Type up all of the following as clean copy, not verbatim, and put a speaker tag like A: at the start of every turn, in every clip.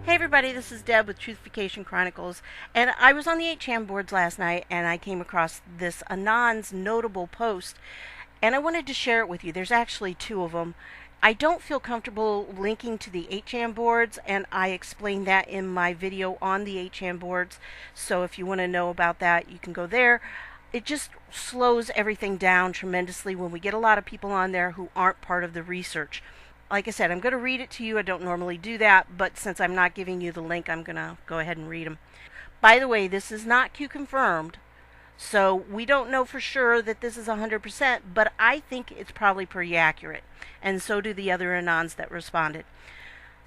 A: Hey everybody, this is Deb with Truthification Chronicles, and I was on the 8chan boards last night and I came across this Anon's notable post, and I wanted to share it with you. There's actually two of them. I don't feel comfortable linking to the 8chan boards, and I explained that in my video on the 8chan boards, so if you want to know about that, you can go there. It just slows everything down tremendously when we get a lot of people on there who aren't part of the research. Like I said, I'm going to read it to you. I don't normally do that, but since I'm not giving you the link, I'm going to go ahead and read them. By the way, this is not Q confirmed, so we don't know for sure that this is 100%, but I think it's probably pretty accurate, and so do the other Anons that responded.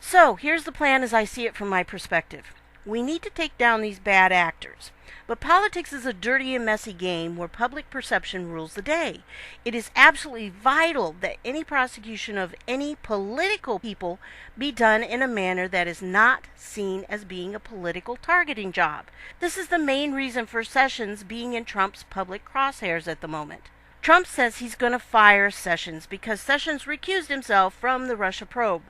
A: So, here's the plan as I see it from my perspective. We need to take down these bad actors. But politics is a dirty and messy game where public perception rules the day. It is absolutely vital that any prosecution of any political people be done in a manner that is not seen as being a political targeting job. This is the main reason for Sessions being in Trump's public crosshairs at the moment. Trump says he's going to fire Sessions because Sessions recused himself from the Russia probe.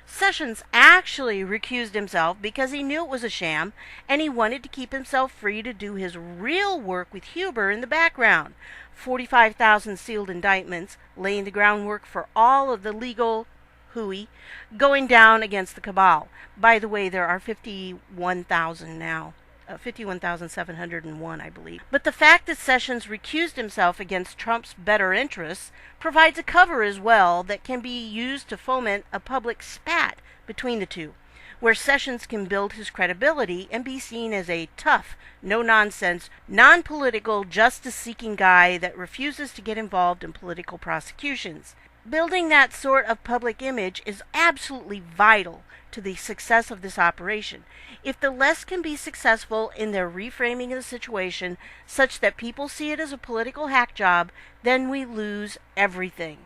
A: Sessions actually recused himself because he knew it was a sham, and he wanted to keep himself free to do his real work with Huber in the background. 45,000 sealed indictments, laying the groundwork for all of the legal hooey going down against the cabal. By the way, there are 51,000 now. 51,701, I believe. But the fact that Sessions recused himself against Trump's better interests provides a cover as well that can be used to foment a public spat between the two, where Sessions can build his credibility and be seen as a tough, no-nonsense, non-political, justice-seeking guy that refuses to get involved in political prosecutions. Building that sort of public image is absolutely vital to the success of this operation. If the left can be successful in their reframing of the situation such that people see it as a political hack job, then we lose everything.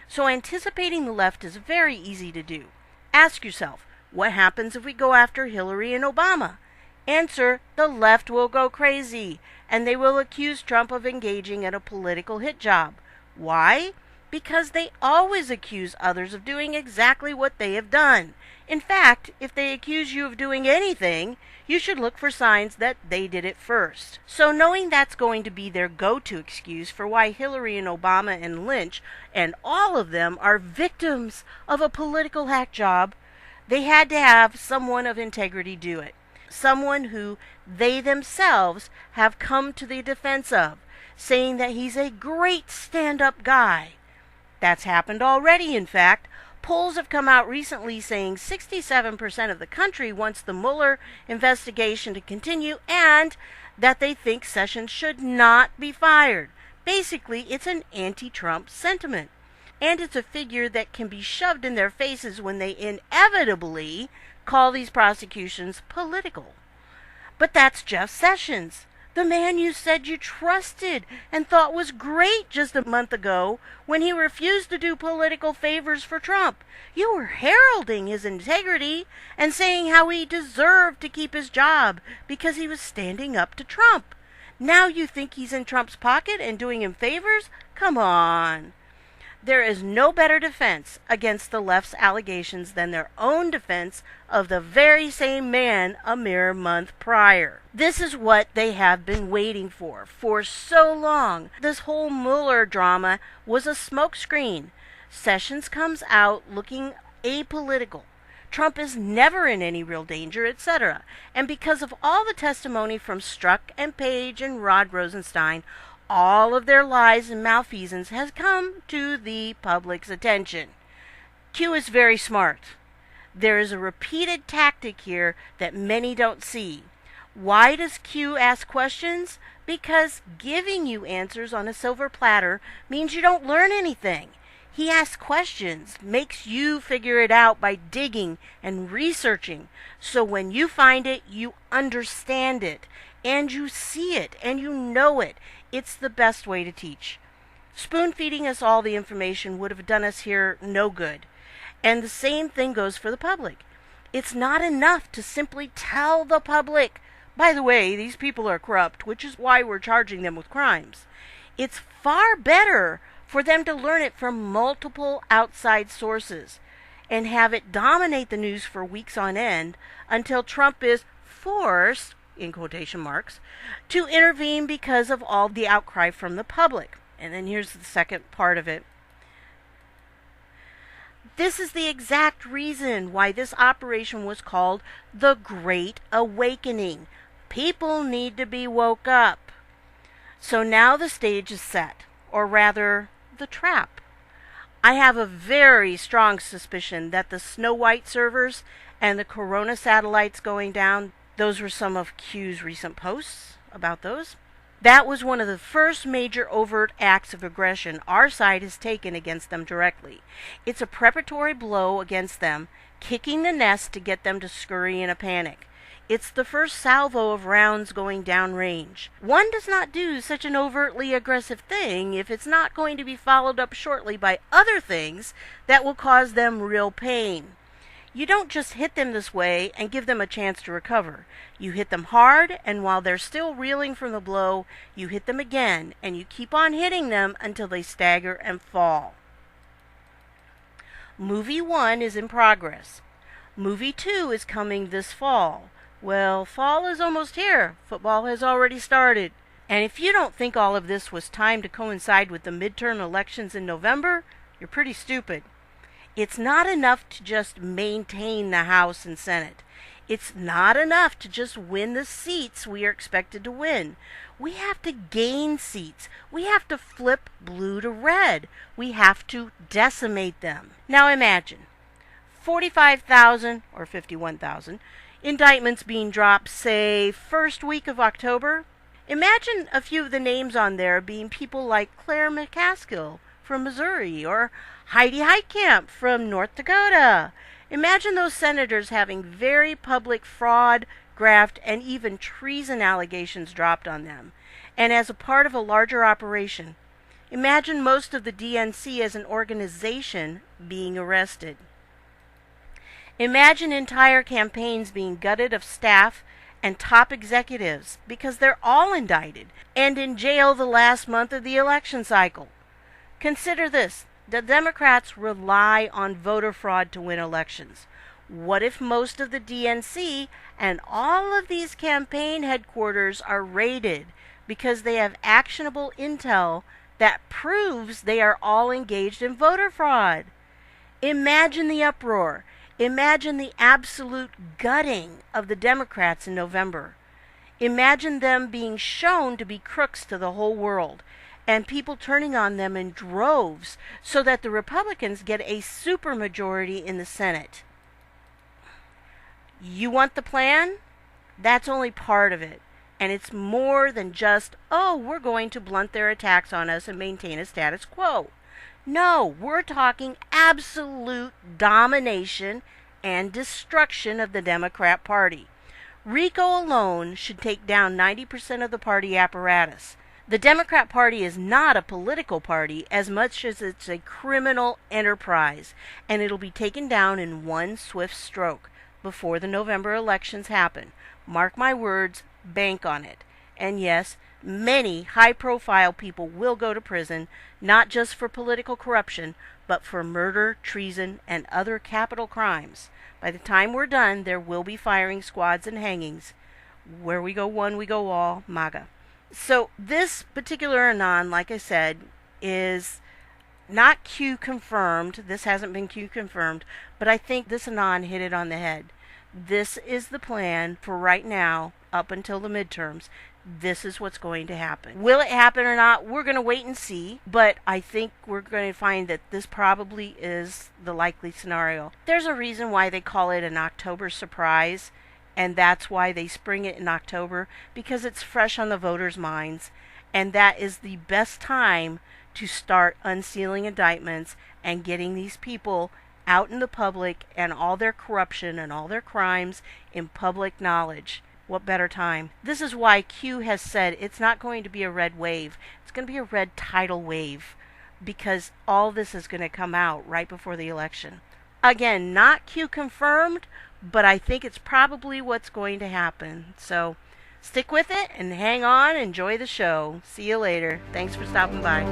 A: So anticipating the left is very easy to do. Ask yourself, what happens if we go after Hillary and Obama? Answer, the left will go crazy, and they will accuse Trump of engaging in a political hit job. Why? Because they always accuse others of doing exactly what they have done. In fact, if they accuse you of doing anything, you should look for signs that they did it first. So knowing that's going to be their go-to excuse for why Hillary and Obama and Lynch and all of them are victims of a political hack job, they had to have someone of integrity do it. Someone who they themselves have come to the defense of, saying that he's a great stand-up guy. That's happened already, in fact. Polls have come out recently saying 67% of the country wants the Mueller investigation to continue and that they think Sessions should not be fired. Basically, it's an anti-Trump sentiment. And it's a figure that can be shoved in their faces when they inevitably call these prosecutions political. But that's Jeff Sessions, the man you said you trusted and thought was great just a month ago when he refused to do political favors for Trump. You were heralding his integrity and saying how he deserved to keep his job because he was standing up to Trump. Now you think he's in Trump's pocket and doing him favors? Come on. There is no better defense against the left's allegations than their own defense of the very same man a mere month prior. This is what they have been waiting for so long. This whole Mueller drama was a smokescreen. Sessions comes out looking apolitical. Trump is never in any real danger, etc. And because of all the testimony from Strzok and Page and Rod Rosenstein, all of their lies and malfeasance has come to the public's attention. Q is very smart. There is a repeated tactic here that many don't see. Why does Q ask questions? Because giving you answers on a silver platter means you don't learn anything. He asks questions, makes you figure it out by digging and researching. So when you find it, you understand it, and you see it, and you know it. It's the best way to teach. Spoon-feeding us all the information would have done us here no good. And the same thing goes for the public. It's not enough to simply tell the public, by the way, these people are corrupt, which is why we're charging them with crimes. It's far better for them to learn it from multiple outside sources. and have it dominate the news for weeks on end until Trump is forced, in quotation marks, to intervene because of all the outcry from the public. And then here's the second part of it. This is the exact reason why this operation was called the Great Awakening. People need to be woke up. So now the stage is set, or rather, the trap. I have a very strong suspicion that the Snow White servers and the Corona satellites going down, those were some of Q's recent posts about those. That was one of the first major overt acts of aggression our side has taken against them directly. It's a preparatory blow against them, kicking the nest to get them to scurry in a panic. It's the first salvo of rounds going downrange. One does not do such an overtly aggressive thing if it's not going to be followed up shortly by other things that will cause them real pain. You don't just hit them this way and give them a chance to recover. You hit them hard, and while they're still reeling from the blow, you hit them again, and you keep on hitting them until they stagger and fall. Movie 1 is in progress. Movie 2 is coming this fall. Well, fall is almost here. Football has already started. And if you don't think all of this was timed to coincide with the midterm elections in November, you're pretty stupid. It's not enough to just maintain the House and Senate. It's not enough to just win the seats we are expected to win. We have to gain seats. We have to flip blue to red. We have to decimate them. Now imagine 45,000 or 51,000 indictments being dropped, say, first week of October. Imagine a few of the names on there being people like Claire McCaskill from Missouri or Heidi Heitkamp from North Dakota. Imagine those senators having very public fraud, graft, and even treason allegations dropped on them. And as a part of a larger operation, imagine most of the DNC as an organization being arrested. Imagine entire campaigns being gutted of staff and top executives because they're all indicted and in jail the last month of the election cycle. Consider this. The Democrats rely on voter fraud to win elections. What if most of the DNC and all of these campaign headquarters are raided because they have actionable intel that proves they are all engaged in voter fraud? Imagine the uproar. Imagine the absolute gutting of the Democrats in November. Imagine them being shown to be crooks to the whole world, and people turning on them in droves so that the Republicans get a supermajority in the Senate. You want the plan? That's only part of it. And it's more than just, oh, we're going to blunt their attacks on us and maintain a status quo. No, we're talking absolute domination and destruction of the Democrat Party. RICO alone should take down 90% of the party apparatus. The Democrat Party is not a political party as much as it's a criminal enterprise, and it'll be taken down in one swift stroke before the November elections happen. Mark my words, bank on it. And yes, many high-profile people will go to prison, not just for political corruption, but for murder, treason, and other capital crimes. By the time we're done, there will be firing squads and hangings. Where we go one, we go all, MAGA. So this particular Anon, like I said, is not Q confirmed. This hasn't been Q confirmed, but I think this Anon hit it on the head. This is the plan for right now, up until the midterms. This is what's going to happen. Will it happen or not? We're going to wait and see, but I think we're going to find that this probably is the likely scenario. There's a reason why they call it an October surprise, and that's why they spring it in October, because it's fresh on the voters' minds, and that is the best time to start unsealing indictments and getting these people out in the public and all their corruption and all their crimes in public knowledge. What better time? This is why Q has said it's not going to be a red wave. It's going to be a red tidal wave, because all this is going to come out right before the election. Again, not Q confirmed, but I think it's probably what's going to happen. So stick with it and hang on. Enjoy the show. See you later. Thanks for stopping by.